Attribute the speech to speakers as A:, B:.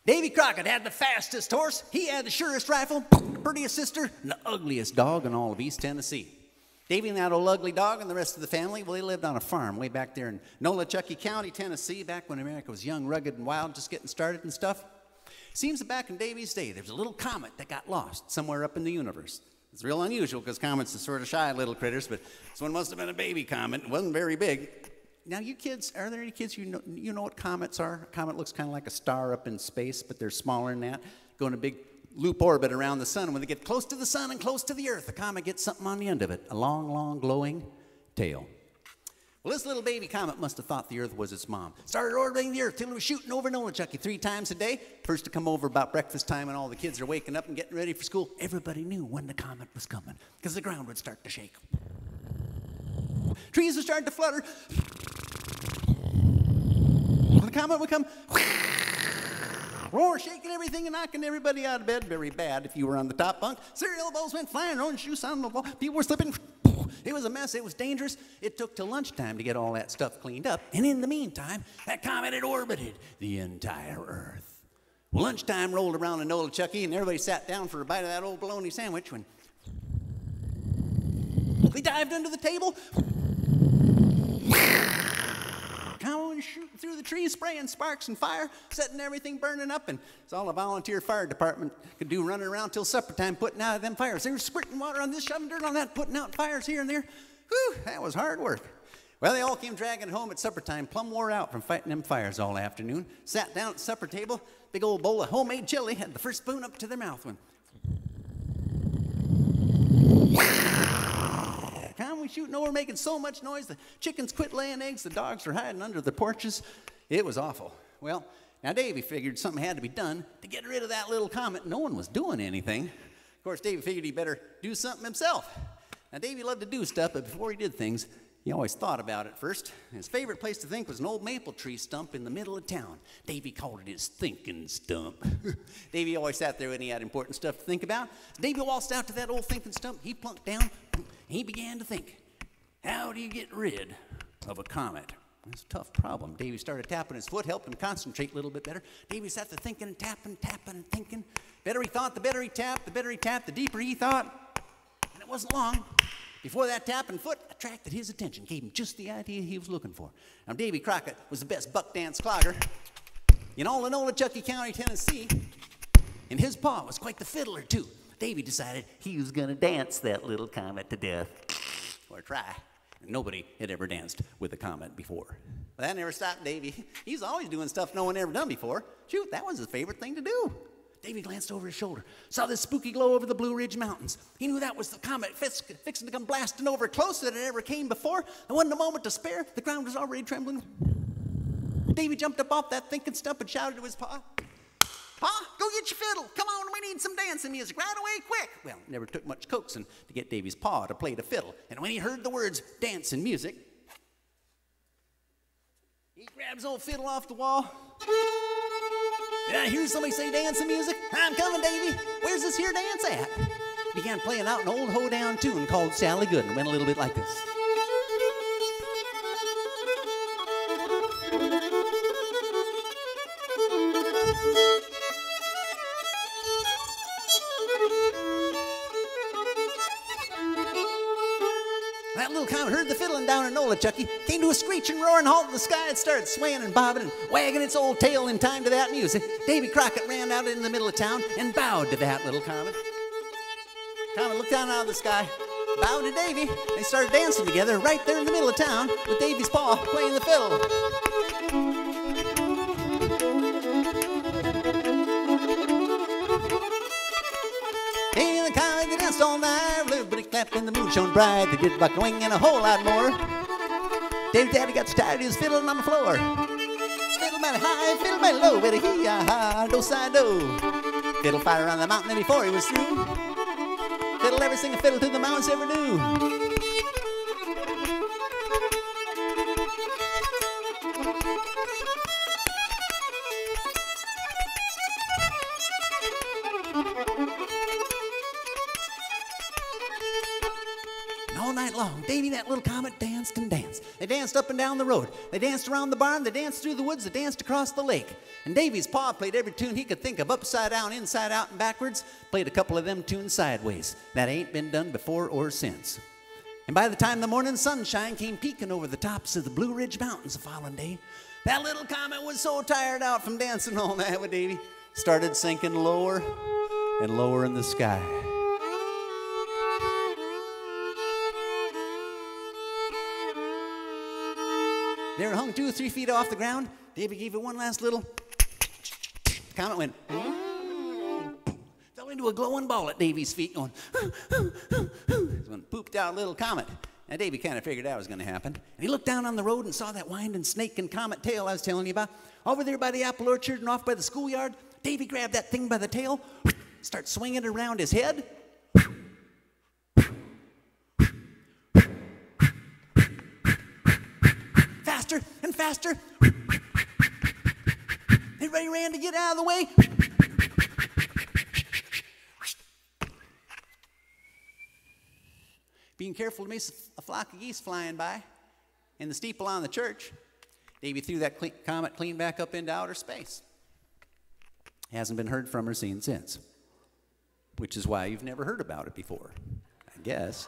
A: Davy Crockett had the fastest horse, he had the surest rifle, the prettiest sister, and the ugliest dog in all of East Tennessee. Davy and that old ugly dog and the rest of the family, well, they lived on a farm way back there in Nolichucky County, Tennessee, back when America was young, rugged, and wild, just getting started and stuff. Seems that back in Davy's day, there was a little comet that got lost somewhere up in the universe. It's real unusual because comets are sort of shy little critters, but this one must have been a baby comet. It wasn't very big. Now, you kids, are there any kids you know what comets are? A comet looks kind of like a star up in space, but they're smaller than that, go in a big loop orbit around the sun. And when they get close to the sun and close to the earth, the comet gets something on the end of it, a long, long, glowing tail. Well, this little baby comet must have thought the earth was its mom. Started orbiting the earth till it was shooting over Nolichucky 3 times a day. First to come over about breakfast time when all the kids are waking up and getting ready for school. Everybody knew when the comet was coming because the ground would start to shake. Trees would start to flutter. When the comet would come, roar, shaking everything and knocking everybody out of bed. Very bad if you were on the top bunk. Cereal bowls went flying, orange juice on the wall. People were slipping. It was a mess. It was dangerous. It took till lunchtime to get all that stuff cleaned up. And in the meantime, that comet had orbited the entire Earth. Well, lunchtime rolled around in Nolichucky, and everybody sat down for a bite of that old bologna sandwich when they dived under the table. Comet shooting through the trees, spraying sparks and fire, setting everything burning up, and it's all a volunteer fire department could do, running around till supper time putting out them fires. They were squirting water on this, shoving dirt on that, putting out fires here and there. Whew, that was hard work. Well, they all came dragging home at supper time, plumb wore out from fighting them fires all afternoon. Sat down at the supper table, big old bowl of homemade chili, had the first spoon up to their mouth when Comet was shooting over, making so much noise, the chickens quit laying eggs, the dogs were hiding under the porches. It was awful. Well, now Davy figured something had to be done to get rid of that little comet. No one was doing anything. Of course, Davy figured he better do something himself. Now, Davy loved to do stuff, but before he did things, he always thought about it first. His favorite place to think was an old maple tree stump in the middle of town. Davy called it his thinking stump. Davy always sat there when he had important stuff to think about. Davy waltzed out to that old thinking stump. He plunked down. He began to think, how do you get rid of a comet? It's a tough problem. Davy started tapping his foot, helped him concentrate a little bit better. Davy sat there thinking and tapping and thinking. Better he thought, the better he tapped, the deeper he thought. And it wasn't long before that tapping foot attracted his attention, gave him just the idea he was looking for. Now, Davy Crockett was the best buck dance clogger in all of Nolichucky County, Tennessee, and his pa was quite the fiddler, too. Davy decided he was going to dance that little comet to death, or try. Nobody had ever danced with a comet before. But that never stopped Davy. He was always doing stuff no one ever done before. Shoot, that was his favorite thing to do. Davy glanced over his shoulder, saw this spooky glow over the Blue Ridge Mountains. He knew that was the comet fixing to come blasting over closer than it ever came before. There wasn't a moment to spare. The ground was already trembling. Davy jumped up off that thinking stump and shouted to his pa, "Pa, go get your fiddle. Come on, we need some dancing music right away, quick." Well, it never took much coaxing to get Davy's pa to play the fiddle. And when he heard the words dancing music, he grabs old fiddle off the wall. Did I hear somebody say dancing music? I'm coming, Davy. Where's this here dance at? Began playing out an old hoedown tune called Sally Good, and went a little bit like this. That little comet heard the fiddling down in Nolichucky, came to a screeching, roaring halt in the sky. It started swaying and bobbing and wagging its old tail in time to that music. Davy Crockett ran out in the middle of town and bowed to that little comet. Comet looked down out of the sky, bowed to Davy. They started dancing together right there in the middle of town with Davy's pa playing the fiddle. Hey, the comet, they danced all night. Everybody clapped and the moon shone bright. They did buck and wing and a whole lot more. Davy's daddy got so tired he was fiddling on the floor. Fiddle mighty high, fiddle mighty low, better hee-ya-ha, do-side-do. Fiddle fire on the mountain, and before he was through, fiddle every single fiddle to the mountains ever knew. All night along. Davy, that little comet, danced and danced. They danced up and down the road. They danced around the barn. They danced through the woods. They danced across the lake. And Davy's pa played every tune he could think of, upside down, inside out, and backwards. Played a couple of them tunes sideways. That ain't been done before or since. And by the time the morning sunshine came peeking over the tops of the Blue Ridge Mountains the following day, that little comet was so tired out from dancing all night with Davy, started sinking lower and lower in the sky. There, hung 2 or 3 feet off the ground. Davy gave it one last little. The comet went, fell into a glowing ball at Davy's feet, going, when pooped out a little comet. Now, Davy kind of figured that was going to happen. And he looked down on the road and saw that winding snake and comet tail I was telling you about. Over there by the apple orchard and off by the schoolyard, Davy grabbed that thing by the tail, started swinging it around his head. Faster and faster. Everybody ran to get out of the way. Being careful to miss a flock of geese flying by in the steeple on the church, Davy threw that comet clean back up into outer space. Hasn't been heard from or seen since, which is why you've never heard about it before, I guess.